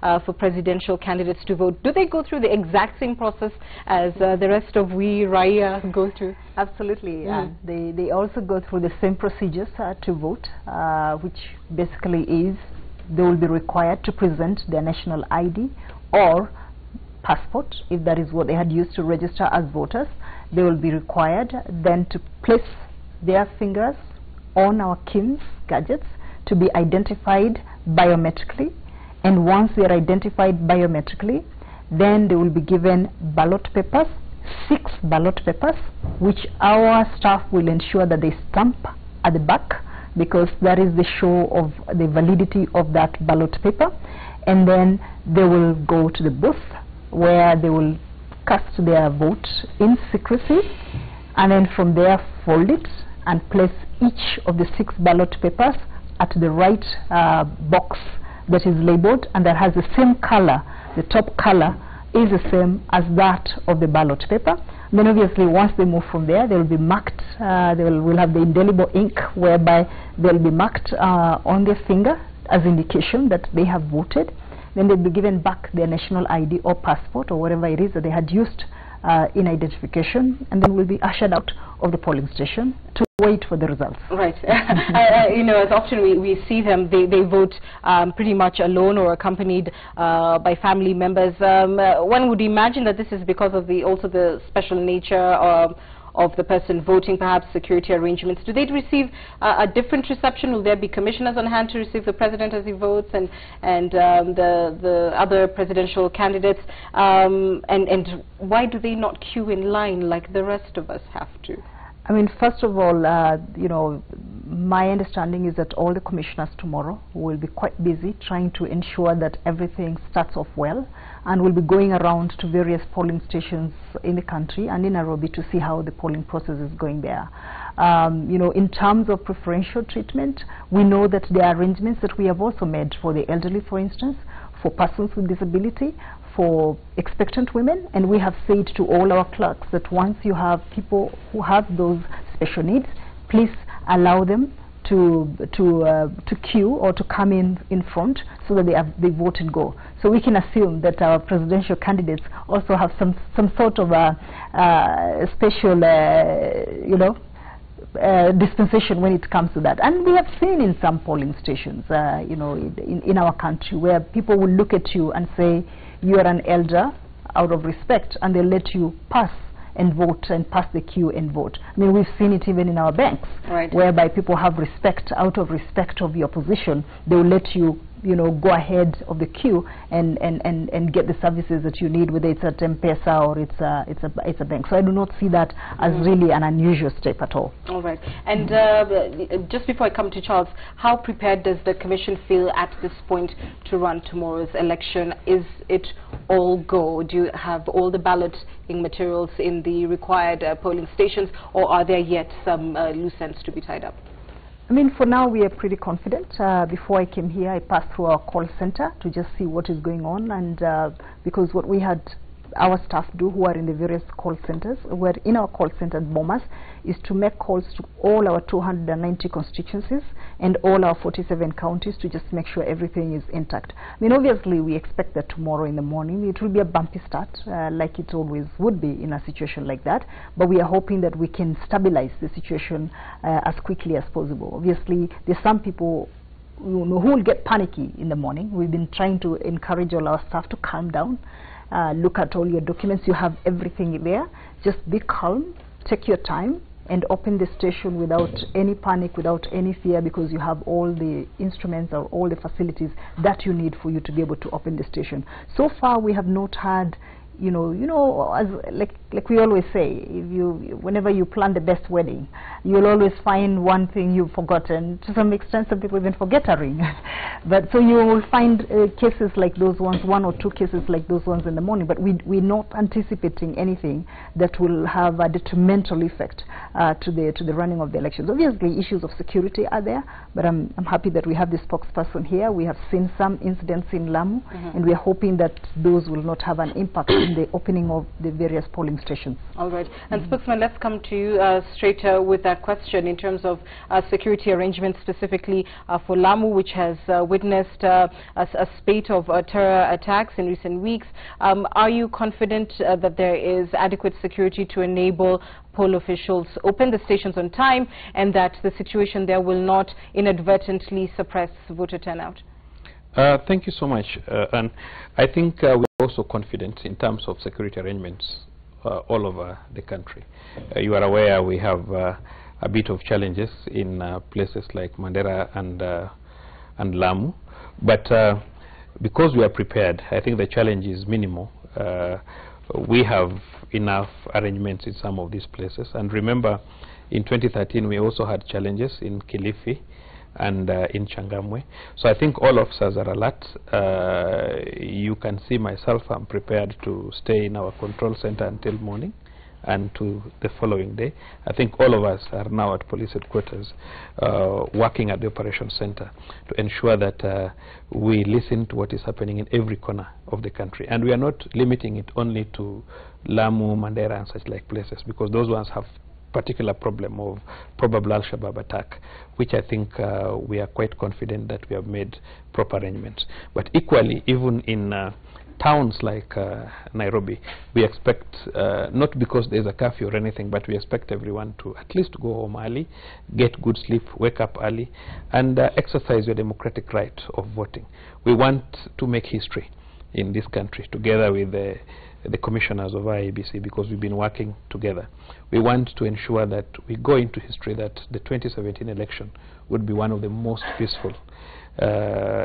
for presidential candidates to vote, do they go through the exact same process as the rest of we Raya go through? Absolutely. They also go through the same procedures to vote, which basically is they will be required to present their national ID or passport, if that is what they had used to register as voters. They will be required then to place their fingers on our KIMS gadgets to be identified biometrically, and once they are identified biometrically, then they will be given ballot papers, 6 ballot papers, which our staff will ensure that they stamp at the back, because that is the show of the validity of that ballot paper. And then they will go to the booth where they will cast their vote in secrecy, and then from there fold it and place each of the 6 ballot papers at the right box that is labeled and that has the same color. The top color is the same as that of the ballot paper. Then obviously once they move from there, they will be marked, they will have the indelible ink whereby they will be marked on their finger as indication that they have voted. Then they'll be given back their national ID or passport or whatever it is that they had used in identification, and then will be ushered out of the polling station to wait for the results. Right. You know, as often we see them, they vote pretty much alone or accompanied by family members. One would imagine that this is because of also the special nature of the person voting, perhaps security arrangements. Do they receive a different reception? Will there be commissioners on hand to receive the president as he votes and the other presidential candidates? And why do they not queue in line like the rest of us have to? I mean, first of all, you know, my understanding is that all the commissioners tomorrow will be quite busy trying to ensure that everything starts off well, and will be going around to various polling stations in the country and in Nairobi to see how the polling process is going there. You know, in terms of preferential treatment, we know that there are arrangements that we have also made for the elderly, for instance, for persons with disability, for expectant women, and we have said to all our clerks that once you have people who have those special needs, please allow them to queue or to come in front so that they vote and go. So we can assume that our presidential candidates also have some sort of a special you know, dispensation when it comes to that. And we have seen in some polling stations, you know, in our country, where people will look at you and say, you are an elder, out of respect, and they'll let you pass and vote and pass the queue and vote. I mean, we've seen it even in our banks, right, whereby people have respect. Out of respect of your position, they will let you, you know, go ahead of the queue and get the services that you need, whether it's at M-Pesa or it's a bank. So I do not see that as really an unusual step at all. All right. And just before I come to Charles, how prepared does the Commission feel at this point to run tomorrow's election? Is it all go? Do you have all the balloting materials in the required polling stations, or are there yet some loose ends to be tied up? I mean, for now, we are pretty confident. Before I came here, I passed through our call center to just see what is going on, and because what we had our staff do who are in the various call centers, were in our call center at Bomas, is to make calls to all our 290 constituencies and all our 47 counties to just make sure everything is intact. I mean, obviously, we expect that tomorrow in the morning it will be a bumpy start, like it always would be in a situation like that, but we are hoping that we can stabilize the situation as quickly as possible. Obviously, there's some people who will get panicky in the morning. We've been trying to encourage all our staff to calm down. Look at all your documents, you have everything there. Just be calm, take your time, and open the station without any panic, without any fear, because you have all the instruments or all the facilities that you need for you to be able to open the station. So far, we have not had, you know, as like we always say, whenever you plan the best wedding, you'll always find one thing you've forgotten. To some extent, some people even forget a ring. But so you will find cases like those ones, 1 or 2 cases like those ones in the morning. But we're not anticipating anything that will have a detrimental effect to the running of the elections. Obviously, issues of security are there, but I'm happy that we have this spokesperson here. We have seen some incidents in Lamu, and we are hoping that those will not have an impact to in the opening of the various polling stations. All right. And spokesman, let's come to you straight with that question in terms of security arrangements, specifically for Lamu, which has witnessed a spate of terror attacks in recent weeks. Are you confident that there is adequate security to enable poll officials open the stations on time, and that the situation there will not inadvertently suppress voter turnout? Thank you so much. And I think we're also confident in terms of security arrangements all over the country. You are aware we have a bit of challenges in places like Mandera and Lamu. But because we are prepared, I think the challenge is minimal. We have enough arrangements in some of these places. And remember, in 2013, we also had challenges in Kilifi and in Changamwe. So I think all officers are alert. You can see myself, I'm prepared to stay in our control center until morning and to the following day. I think all of us are now at police headquarters working at the operation center to ensure that we listen to what is happening in every corner of the country. And we are not limiting it only to Lamu, Mandera and such like places, because those ones have particular problem of probable Al-Shabaab attack, which I think we are quite confident that we have made proper arrangements. But equally, even in towns like Nairobi, we expect, not because there's a curfew or anything, but we expect everyone to at least go home early, get good sleep, wake up early, and exercise your democratic right of voting. We want to make history in this country together with the commissioners of IEBC, because we've been working together. We want to ensure that we go into history that the 2017 election would be one of the most peaceful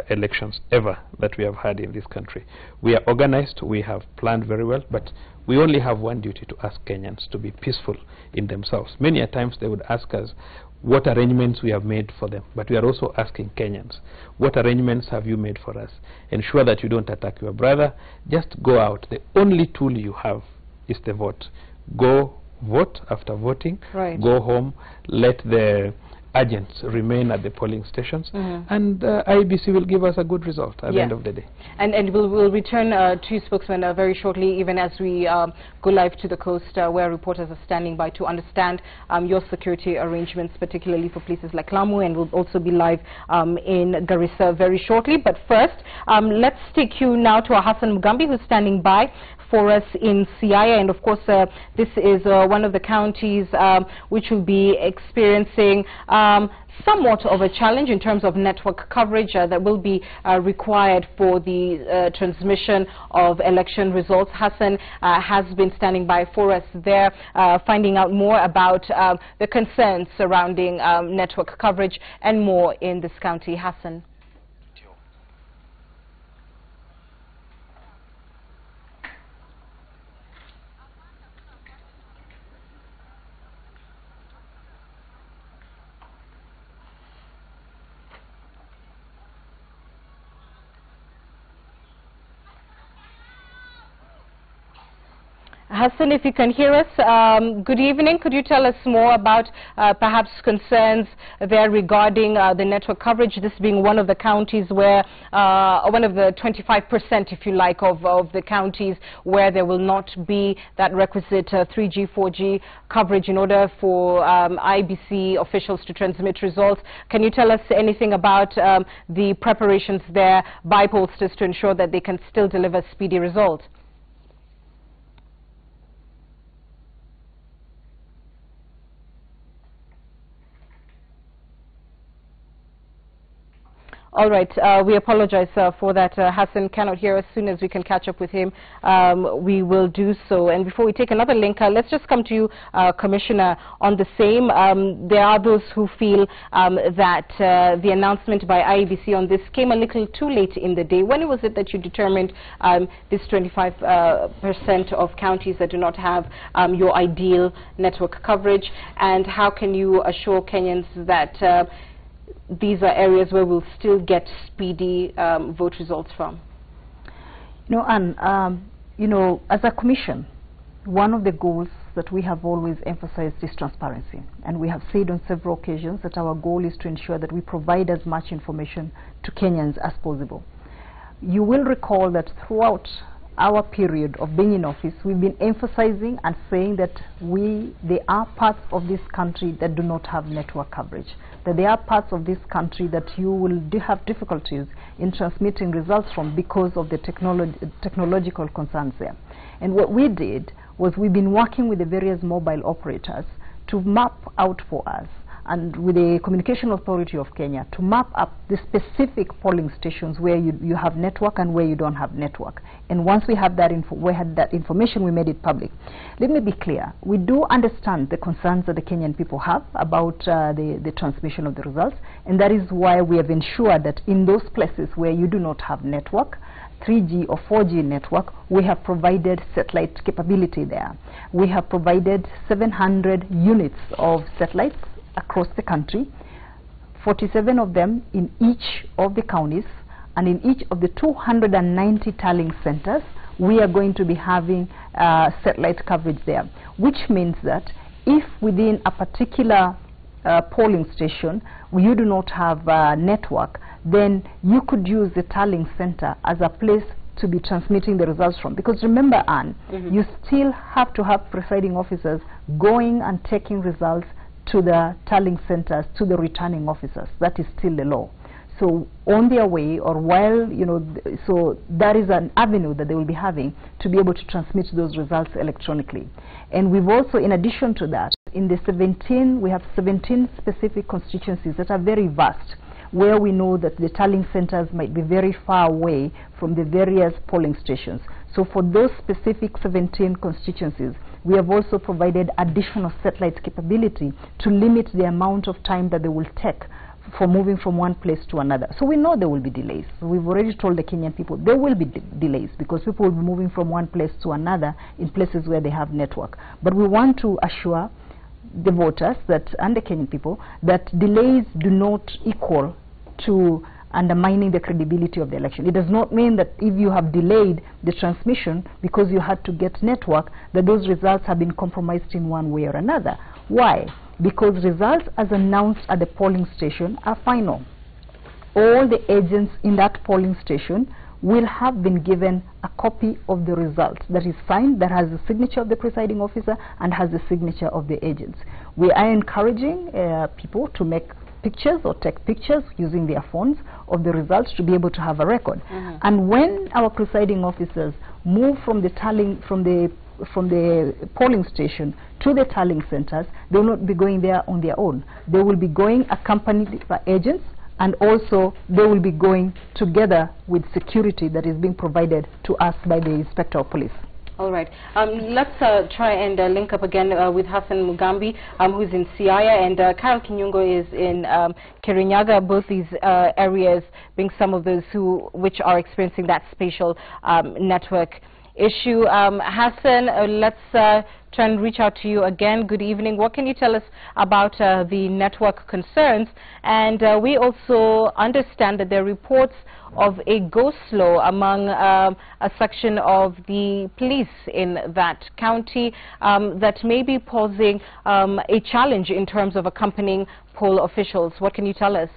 elections ever that we have had in this country. We are organized, we have planned very well, but we only have one duty: to ask Kenyans to be peaceful in themselves. Many a times they would ask us what arrangements we have made for them, but we are also asking Kenyans, what arrangements have you made for us? Ensure that you don't attack your brother. Just go out. The only tool you have is the vote. Go vote. After voting, go home, let the agents remain at the polling stations, and IEBC will give us a good result at the end of the day. And we'll return to you, spokesman, very shortly, even as we go live to the coast, where reporters are standing by to understand your security arrangements, particularly for places like Lamu, and we'll also be live in Garissa very shortly. But first, let's take you now to Hassan Mugambi, who's standing by for us in Siaya, and of course this is one of the counties which will be experiencing somewhat of a challenge in terms of network coverage that will be required for the transmission of election results. Hassan has been standing by for us there, finding out more about the concerns surrounding network coverage and more in this county. Hassan. Hassan, if you can hear us, good evening. Could you tell us more about perhaps concerns there regarding the network coverage, this being one of the counties where, one of the 25%, if you like, of the counties where there will not be that requisite 3G, 4G coverage in order for IBC officials to transmit results. Can you tell us anything about the preparations there by pollsters to ensure that they can still deliver speedy results? All right, we apologize for that. Hassan cannot hear us. As soon as we can catch up with him, we will do so. And before we take another link, let's just come to you, Commissioner, on the same. There are those who feel that the announcement by IEBC on this came a little too late in the day. When was it that you determined this 25% of counties that do not have your ideal network coverage? And how can you assure Kenyans that these are areas where we'll still get speedy vote results from? You know, and you know, as a commission, one of the goals that we have always emphasized is transparency, and we have said on several occasions that our goal is to ensure that we provide as much information to Kenyans as possible. You will recall that throughout our period of being in office, we've been emphasizing and saying that there are parts of this country that do not have network coverage, that there are parts of this country that you will have difficulties in transmitting results from because of the technological concerns there. And what we did was we've been working with the various mobile operators to map out for us, and with the Communication Authority of Kenya, to map up the specific polling stations where you have network and where you don't have network. And once we have that information, we made it public. Let me be clear. We do understand the concerns that the Kenyan people have about the transmission of the results, and that is why we have ensured that in those places where you do not have network, 3G or 4G network, we have provided satellite capability there. We have provided 700 units of satellites across the country, 47 of them in each of the counties, and in each of the 290 tallying centers we are going to be having satellite coverage there, which means that if within a particular polling station you do not have network, then you could use the tallying center as a place to be transmitting the results from. Because remember, Anne, you still have to have presiding officers going and taking results to the tallying centers, to the returning officers. That is still the law. So on their way, or while, so that is an avenue that they will be having to be able to transmit those results electronically. And we've also, in addition to that, in the we have 17 specific constituencies that are very vast, where we know that the tallying centers might be very far away from the various polling stations. So for those specific 17 constituencies, we have also provided additional satellite capability to limit the amount of time that they will take for moving from one place to another. So we know there will be delays. We've already told the Kenyan people there will be delays because people will be moving from one place to another in places where they have network. But we want to assure the voters and the Kenyan people that delays do not equal to undermining the credibility of the election. It does not mean that if you have delayed the transmission because you had to get network, that those results have been compromised in one way or another. Why? Because results as announced at the polling station are final. All the agents in that polling station will have been given a copy of the results that is signed, that has the signature of the presiding officer and has the signature of the agents. We are encouraging people to make pictures or take pictures using their phones of the results to be able to have a record. And when our presiding officers move from the polling station to the tallying centers, they will not be going there on their own. They will be going accompanied by agents, and also they will be going together with security that is being provided to us by the Inspector of Police. All right. Let's try and link up again with Hassan Mugambi, who's in Siaya, and Carol Kinyungo is in Kirinyaga. Both these areas being some of those which are experiencing that spatial network issue. Hassan, let's try and reach out to you again. Good evening. What can you tell us about the network concerns? And we also understand that there are reports of a go-slow among a section of the police in that county that may be posing a challenge in terms of accompanying poll officials. What can you tell us?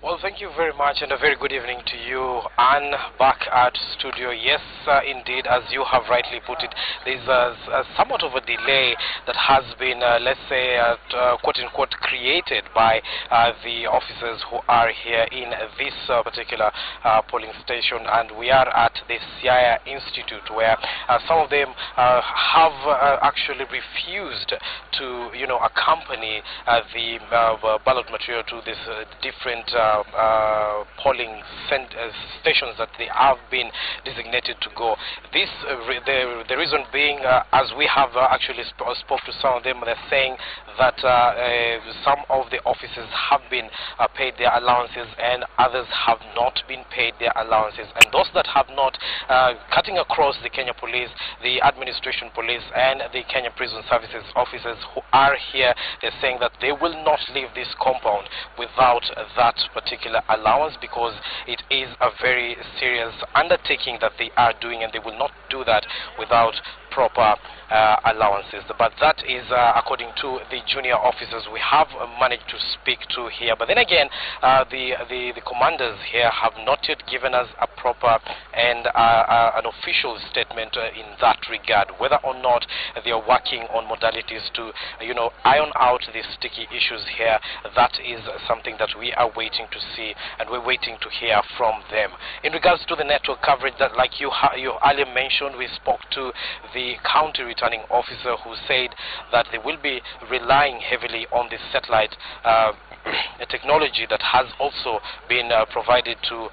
Well, thank you very much, and a very good evening to you, Anne, back at studio. Yes, indeed, as you have rightly put it, there's somewhat of a delay that has been, let's say, quote-unquote, created by the officers who are here in this particular polling station, and we are at the Siaya Institute, where some of them have actually refused to, accompany the ballot material to this different polling stations that they have been designated to go. This, the reason being, as we have actually spoke to some of them, they're saying that some of the officers have been paid their allowances and others have not been paid their allowances. And those that have not, cutting across the Kenya Police, the Administration Police and the Kenya Prison Services officers who are here, they're saying that they will not leave this compound without that particular allowance, because it is a very serious undertaking that they are doing, and they will not do that without proper allowances. But that is according to the junior officers we have managed to speak to here. But then again, the commanders here have not yet given us a proper and an official statement in that regard, whether or not they are working on modalities to, iron out the sticky issues here. That is something that we are waiting to see, and we're waiting to hear from them. In regards to the network coverage, that like you earlier mentioned, we spoke to the county returning officer who said that they will be relying heavily on the satellite technology that has also been provided to,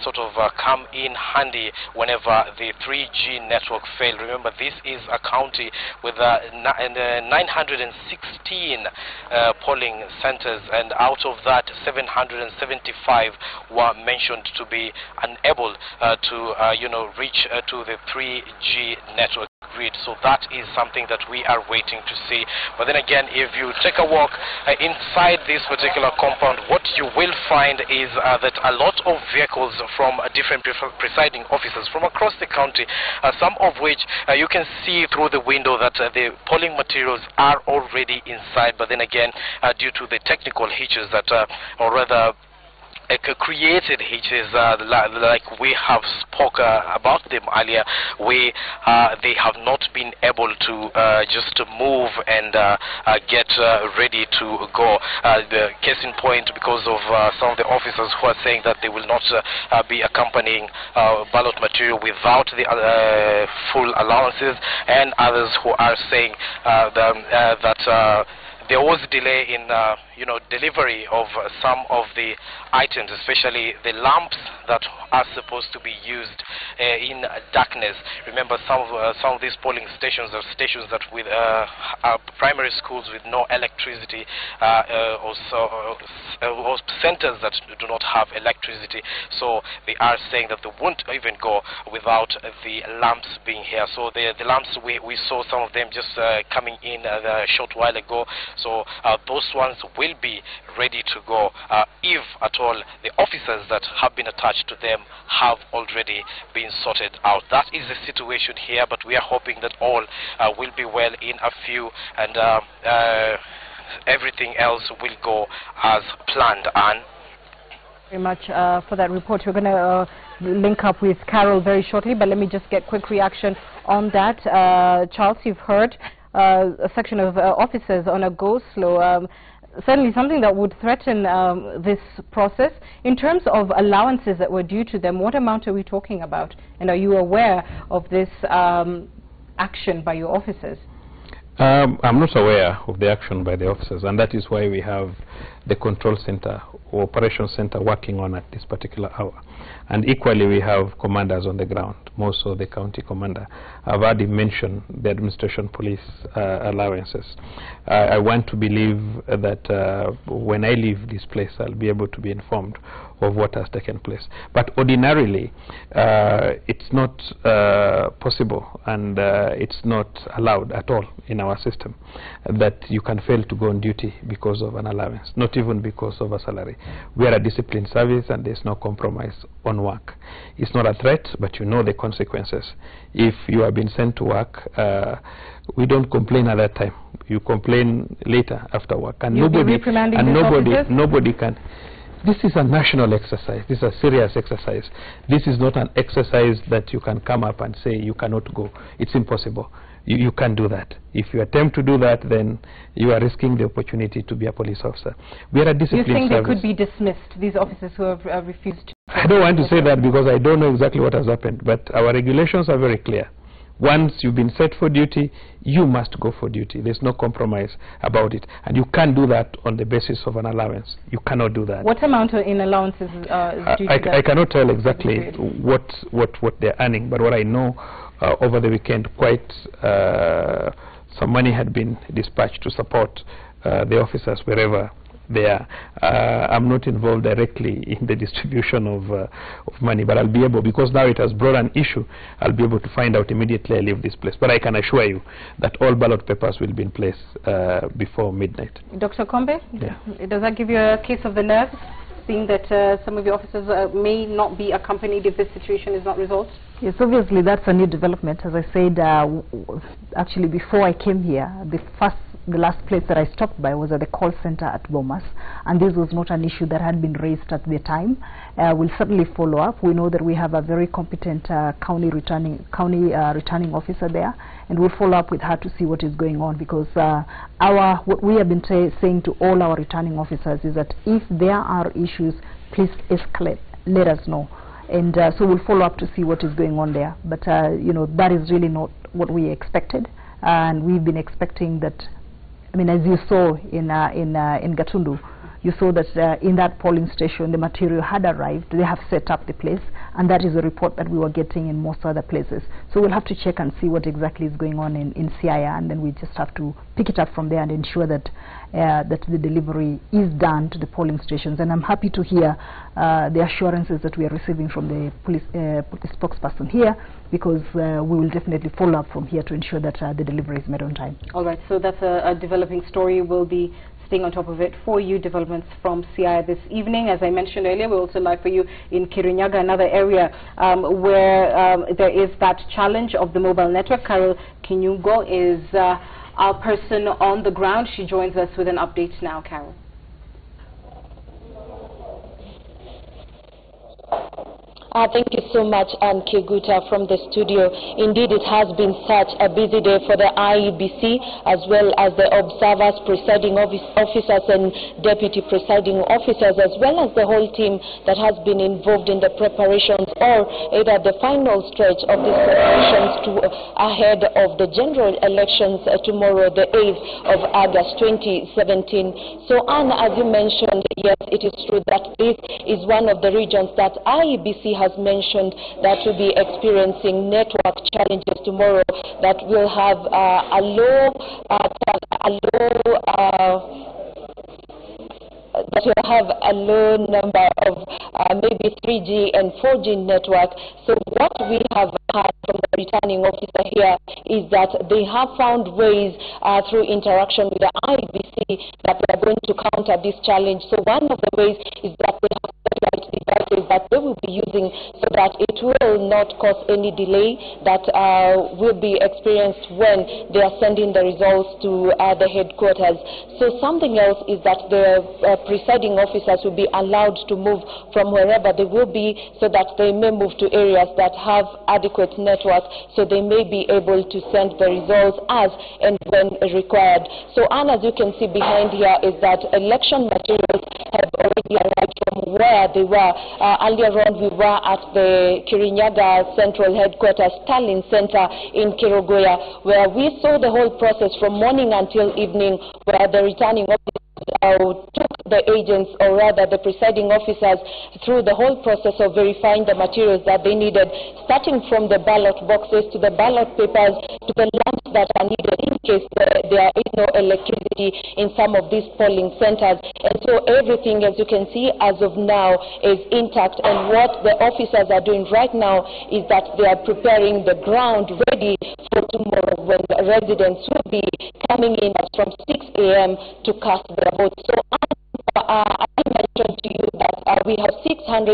sort of come in handy whenever the 3G network failed. Remember, this is a county with 916 polling centers, and out of that, 775 were mentioned to be unable to, reach to the 3G network grid. So that is something that we are waiting to see. But then again, if you take a walk inside this particular compound, what you will find is that a lot of vehicles from different presiding officers from across the county, some of which you can see through the window that the polling materials are already inside. But then again, due to the technical hitches that, or rather, created hitches, like we have spoke about them earlier, they have not been able to just move and get ready to go. The case in point, because of some of the officers who are saying that they will not be accompanying ballot material without the full allowances, and others who are saying that there was a delay in delivery of some of the items, especially the lamps that are supposed to be used in darkness. Remember, some of these polling stations are stations that with primary schools with no electricity, or centers that do not have electricity. So they are saying that they won't even go without the lamps being here. So the lamps, we saw some of them just coming in a short while ago. So those ones will be ready to go if at all the officers that have been attached to them have already been sorted out. That is the situation here, but we are hoping that all will be well in a few, and everything else will go as planned. And very much for that report. We're going to link up with Carol very shortly, but let me just get quick reaction on that. Charles, you've heard a section of officers on a go-slow. Certainly something that would threaten this process. In terms of allowances that were due to them, what amount are we talking about? And are you aware of this action by your officers? I'm not aware of the action by the officers, and that is why we have the control center or operation center working on at this particular hour. And equally, we have commanders on the ground, more so the county commander. I've already mentioned the administration police allowances. I want to believe that when I leave this place, I'll be able to be informed of what has taken place. But ordinarily, it's not possible, and it's not allowed at all in our system that you can fail to go on duty because of an allowance, not even because of a salary. We are a disciplined service, and there's no compromise on work. It's not a threat, but you know the consequences. If you have been sent to work, we don't complain at that time. You complain later after work, and nobody can. This is a national exercise. This is a serious exercise. This is not an exercise that you can come up and say you cannot go. It's impossible. You can't do that. If you attempt to do that, then you are risking the opportunity to be a police officer. We are a disciplined service. You think they could be dismissed, these officers who have refused to? I don't want to say that because I don't know exactly what has happened, but our regulations are very clear. Once you've been set for duty, you must go for duty. There's no compromise about it. And you can't do that on the basis of an allowance. You cannot do that. What amount in allowances is due to that? I cannot tell exactly what they're earning, but what I know, over the weekend, quite some money had been dispatched to support the officers wherever they are. I'm not involved directly in the distribution of money, but I'll be able, because now it has brought an issue, I'll be able to find out immediately I leave this place. But I can assure you that all ballot papers will be in place before midnight. Dr. Kombe, yeah. Does that give you a case of the nerves? seeing that some of your officers may not be accompanied if this situation is not resolved? Yes, obviously that's a new development. As I said, actually before I came here, the last place that I stopped by was at the call center at Bomas, and this was not an issue that had been raised at the time. We'll certainly follow up. We know that we have a very competent county returning officer there, and we'll follow up with her to see what is going on, because what we have been saying to all our returning officers is that if there are issues, please escalate, let us know. And so we'll follow up to see what is going on there. But you know, that is really not what we expected, and we've been expecting that. I mean, as you saw in Gatundu, you saw that in that polling station the material had arrived. They have set up the place, and that is a report that we were getting in most other places. So we'll have to check and see what exactly is going on in Siaya, and then we just have to pick it up from there and ensure that that the delivery is done to the polling stations. And I'm happy to hear the assurances that we are receiving from the police spokesperson here, because we will definitely follow up from here to ensure that the delivery is made on time. All right, so that's a developing story. We'll be staying on top of it for you. Developments from CI this evening. As I mentioned earlier, we're also live for you in Kirinyaga, another area where there is that challenge of the mobile network. Carol Kinyungo is our person on the ground. She joins us with an update now. Carol. Thank you so much, Anne Keguta, from the studio. Indeed, it has been such a busy day for the IEBC, as well as the observers, presiding officers and deputy presiding officers, as well as the whole team that has been involved in the preparations, or either the final stretch of these preparations ahead of the general elections tomorrow, the 8th of August 2017. So, Anne, as you mentioned, yes, it is true that this is one of the regions that IEBC has mentioned that will be experiencing network challenges tomorrow, that will have a low number of maybe 3G and 4G network. So what we have heard from the returning officer here is that they have found ways through interaction with the IBC that they are going to counter this challenge. So one of the ways is that they have satellite devices that they will be using so that it will not cause any delay that will be experienced when they are sending the results to the headquarters. So something else is that the presiding officers will be allowed to move from wherever they will be, so that they may move to areas that have adequate network, so they may be able to send the results as and when required. So, Anne, as you can see behind here is that election materials have already arrived from where they were. Earlier on, we were at the Kirinyaga Central Headquarters, Stalin Center in Kirogoya, where we saw the whole process from morning until evening, where the returning officers took the agents, or rather the presiding officers, through the whole process of verifying the materials that they needed, starting from the ballot boxes to the ballot papers to the lamps that are needed in case there is no electricity in some of these polling centers. And so everything, as you can see, as of now is intact. And what the officers are doing right now is that they are preparing the ground ready for tomorrow, when the residents will be coming in from 6 a.m. to cast their vote. So I mentioned to you that we have 659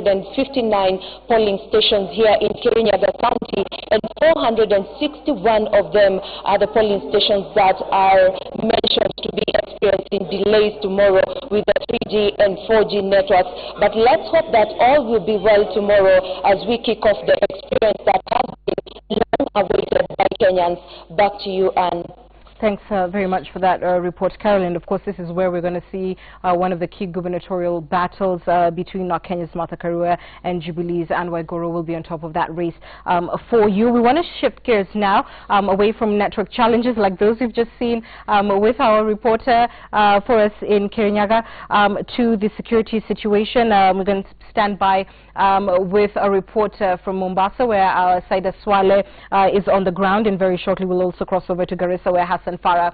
polling stations here in Kirinyaga County, and 461 of them are the polling stations that are mentioned to be experiencing delays tomorrow with the 3G and 4G networks. But let's hope that all will be well tomorrow as we kick off the experience that has been long awaited by Kenyans. Back to you, Anne. Thanks very much for that report, Carolyn. Of course, this is where we're going to see one of the key gubernatorial battles between Kenya's Martha Karua and Jubilee's Anne Waiguru will be on top of that race for you. We want to shift gears now away from network challenges like those we've just seen with our reporter for us in Kirinyaga to the security situation. We're going to stand by with a report from Mombasa, where our Saida Swale is on the ground, and very shortly we'll also cross over to Garissa, where Hassan Farah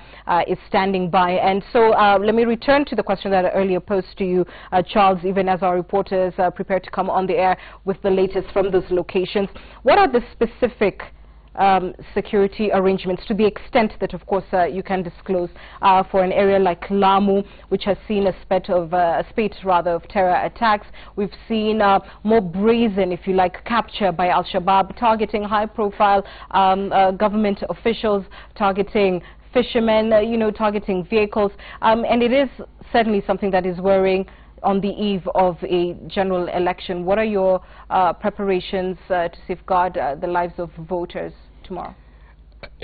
is standing by. And so let me return to the question that I earlier posed to you, Charles, even as our reporters prepare to come on the air with the latest from those locations. What are the specific security arrangements to the extent that, of course, you can disclose for an area like Lamu, which has seen a spate of terror attacks. We've seen more brazen, if you like, capture by Al-Shabaab, targeting high-profile government officials, targeting fishermen, targeting vehicles, and it is certainly something that is worrying on the eve of a general election. What are your preparations to safeguard the lives of voters tomorrow?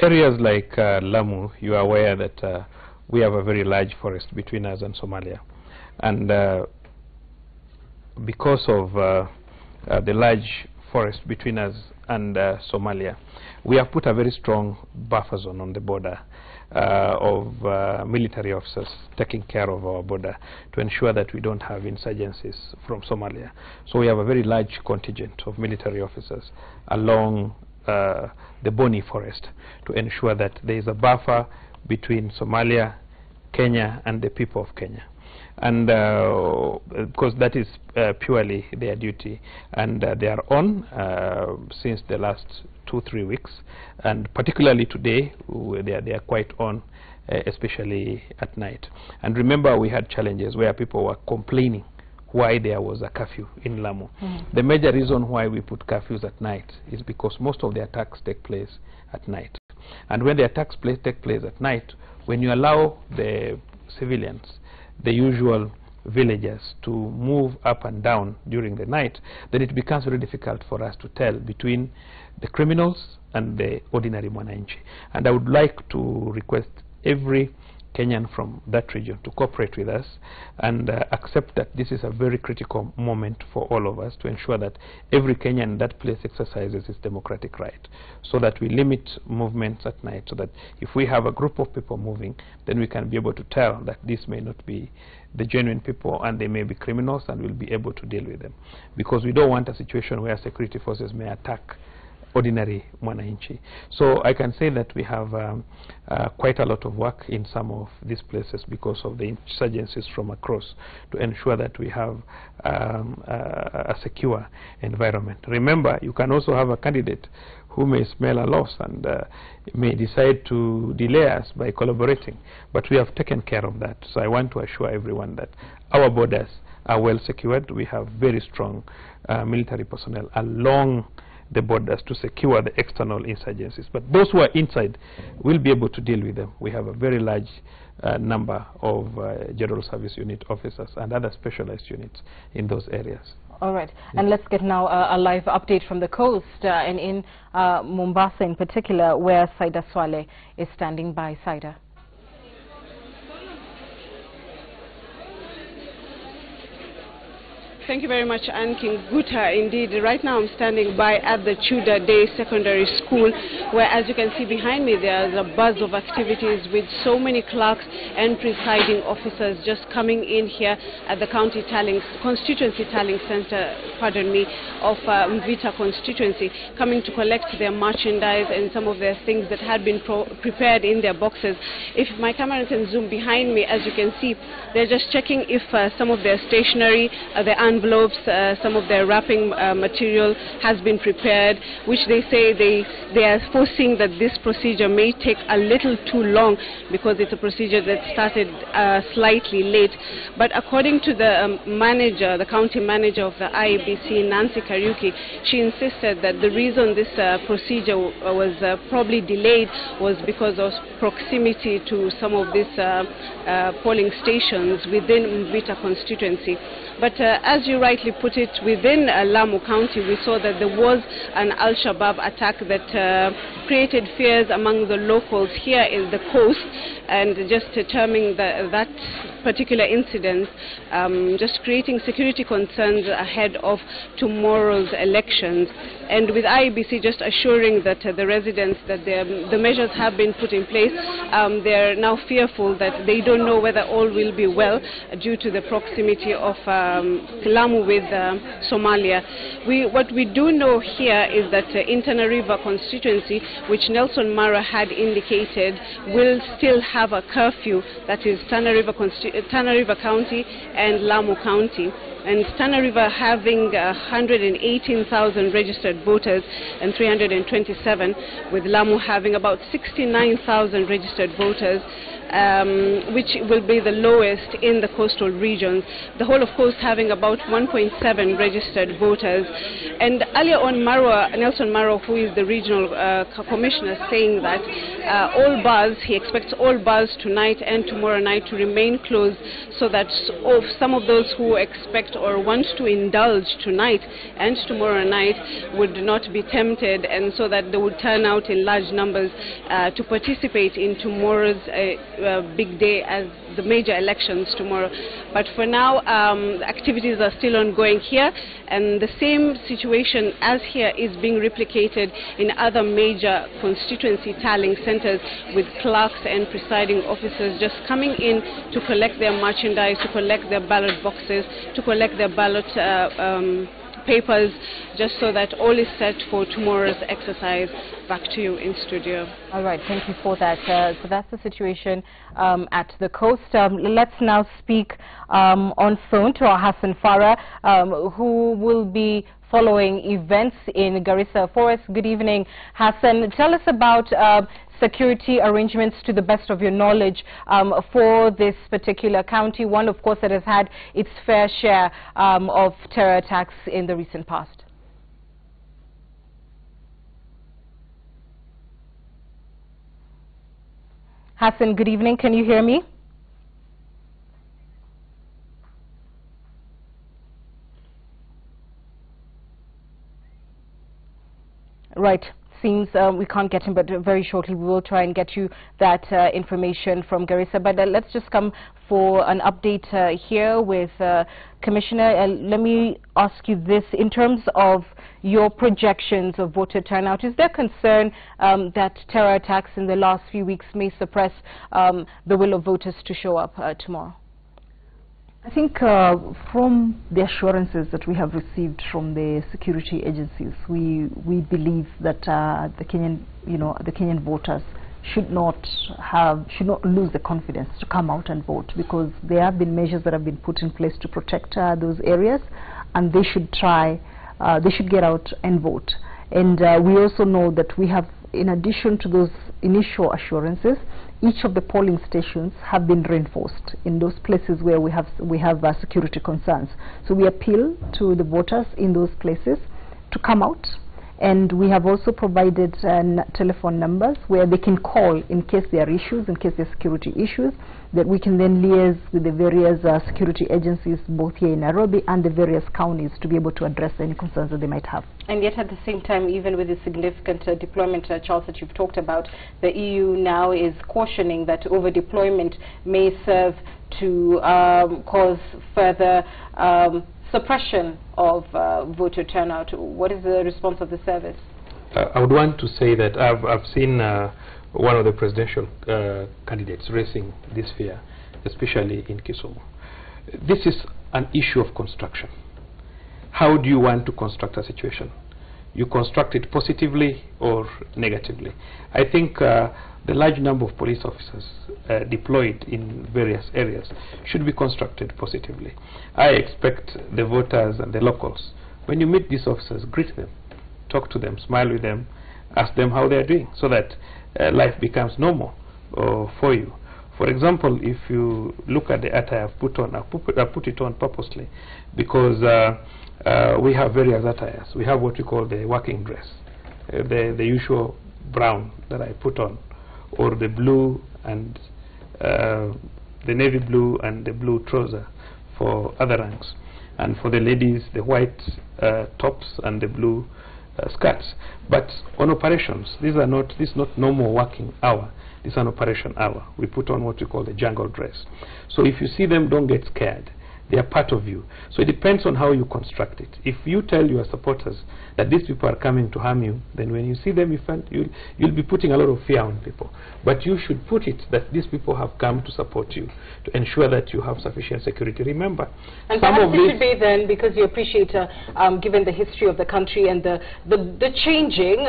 Areas like Lamu, you are aware that we have a very large forest between us and Somalia, and because of the large forest between us and Somalia, we have put a very strong buffer zone on the border of military officers taking care of our border to ensure that we don't have insurgencies from Somalia. So we have a very large contingent of military officers along the Boni forest to ensure that there is a buffer between Somalia, Kenya, and the people of Kenya. And because that is purely their duty, and they are on since the last 2-3 weeks, and particularly today they are quite on, especially at night. And remember, we had challenges where people were complaining why there was a curfew in Lamu. The major reason why we put curfews at night is because most of the attacks take place at night, and when the attacks take place at night, when you allow the civilians, the usual villagers, to move up and down during the night, then it becomes very difficult for us to tell between the criminals and the ordinary mwananchi. And I would like to request every Kenyan from that region to cooperate with us and accept that this is a very critical moment for all of us to ensure that every Kenyan in that place exercises his democratic right, so that we limit movements at night, so that if we have a group of people moving, then we can be able to tell that this may not be the genuine people and they may be criminals, and we'll be able to deal with them, because we don't want a situation where security forces may attack ordinary mwananchi. So I can say that we have quite a lot of work in some of these places because of the insurgencies from across, to ensure that we have a secure environment. Remember, you can also have a candidate who may smell a loss and may decide to delay us by collaborating, but we have taken care of that. So I want to assure everyone that our borders are well secured. We have very strong military personnel along the borders to secure the external insurgencies, but those who are inside will be able to deal with them. We have a very large number of General Service Unit officers and other specialized units in those areas. All right, and let's get now a live update from the coast and in Mombasa in particular, where Saida Swale is standing by. Saida. Thank you very much, Anne Kinguta. Indeed, right now I'm standing by at the Chuda Day Secondary School, where, as you can see behind me, there's a buzz of activities with so many clerks and presiding officers just coming in here at the constituency tallying center, of Mvita constituency, coming to collect their merchandise and some of their things that had been prepared in their boxes. If my camera can zoom behind me, as you can see, they're just checking if some of their stationery, their envelopes, some of their wrapping material has been prepared, which they say they are foreseeing that this procedure may take a little too long because it's a procedure that started slightly late. But according to the county manager of the IEBC, Nancy Kariuki, she insisted that the reason this procedure was probably delayed was because of proximity to some of these polling stations within Mvita constituency. But as you rightly put it, within Lamu County, we saw that there was an Al-Shabaab attack that created fears among the locals here in the coast, and just determining that particular incident, just creating security concerns ahead of tomorrow's elections. And with IEBC just assuring that the residents that the measures have been put in place, they're now fearful that they don't know whether all will be well due to the proximity of Lamu with Somalia. What we do know here is that in Tana River constituency, which Nelson Mara had indicated, will still have a curfew, that is Tana River County and Lamu County. and Tana River having 118,000 registered voters and 327, with Lamu having about 69,000 registered voters, which will be the lowest in the coastal regions. The whole of coast having about 1.7 registered voters. And earlier on, Nelson Marwa, who is the regional commissioner, saying that all bars, he expects all bars tonight and tomorrow night to remain closed, so that some of those who expect or want to indulge tonight and tomorrow night would not be tempted, and so that they would turn out in large numbers to participate in tomorrow's big day, as the major elections tomorrow. But for now, activities are still ongoing here, and the same situation as here is being replicated in other major constituency tallying centers, with clerks and presiding officers just coming in to collect their merchandise, to collect their ballot boxes, to collect their ballot papers, just so that all is set for tomorrow's exercise. Back to you in studio. All right, thank you for that. So that's the situation at the coast. Let's now speak on phone to our Hassan Farah, who will be following events in Garissa Forest. Good evening, Hassan. Tell us about security arrangements to the best of your knowledge for this particular county, one of course that has had its fair share of terror attacks in the recent past. Hassan, good evening. Can you hear me? Right. Seems we can't get him, but very shortly we will try and get you that information from Garissa. But let's just come for an update here with Commissioner. Let me ask you this. In terms of your projections of voter turnout, is there concern that terror attacks in the last few weeks may suppress the will of voters to show up tomorrow? I think from the assurances that we have received from the security agencies, we believe that the Kenyan voters should not lose the confidence to come out and vote, because there have been measures that have been put in place to protect those areas, and they should get out and vote. And we also know that we have, in addition to those initial assurances, each of the polling stations have been reinforced in those places where we have security concerns. So we appeal to the voters in those places to come out, and we have also provided telephone numbers where they can call in case there are issues, in case there are security issues, that we can then liaise with the various security agencies both here in Nairobi and the various counties to be able to address any concerns that they might have. And yet at the same time, even with the significant deployment, Charles, that you've talked about, the EU now is cautioning that over-deployment may serve to cause further suppression of voter turnout. What is the response of the service? I would want to say that I've seen one of the presidential candidates raising this fear, especially in Kisumu. This is an issue of construction. How do you want to construct a situation? You construct it positively or negatively. I think the large number of police officers deployed in various areas should be constructed positively. I expect the voters and the locals, when you meet these officers, greet them, talk to them, smile with them, ask them how they are doing, so that life becomes normal for you. For example, if you look at the attire I've put on, I put it on purposely because we have various attires. We have what we call the working dress, the usual brown that I put on, or the blue and the navy blue and the blue trouser for other ranks, and for the ladies the white tops and the blue skirts. But on operations, this is not normal working hour. This is an operation hour. We put on what we call the jungle dress. So if you see them, don't get scared. They are part of you. So it depends on how you construct it. If you tell your supporters that these people are coming to harm you, then when you see them, you'll be putting a lot of fear on people. But you should put it that these people have come to support you, to ensure that you have sufficient security. Remember, and perhaps it should be then, because you appreciate, given the history of the country and the changing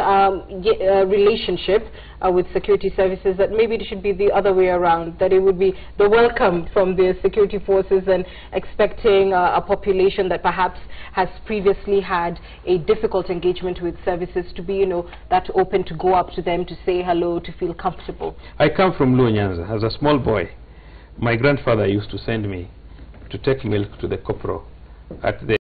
relationship with security services, that maybe it should be the other way around, that it would be the welcome from the security forces and expecting a population that perhaps has previously had a difficult engagement with services to be, that open to go up to them, to say hello, to feel comfortable? I come from Luo Nyanza. As a small boy, my grandfather used to send me to take milk to the corporal at the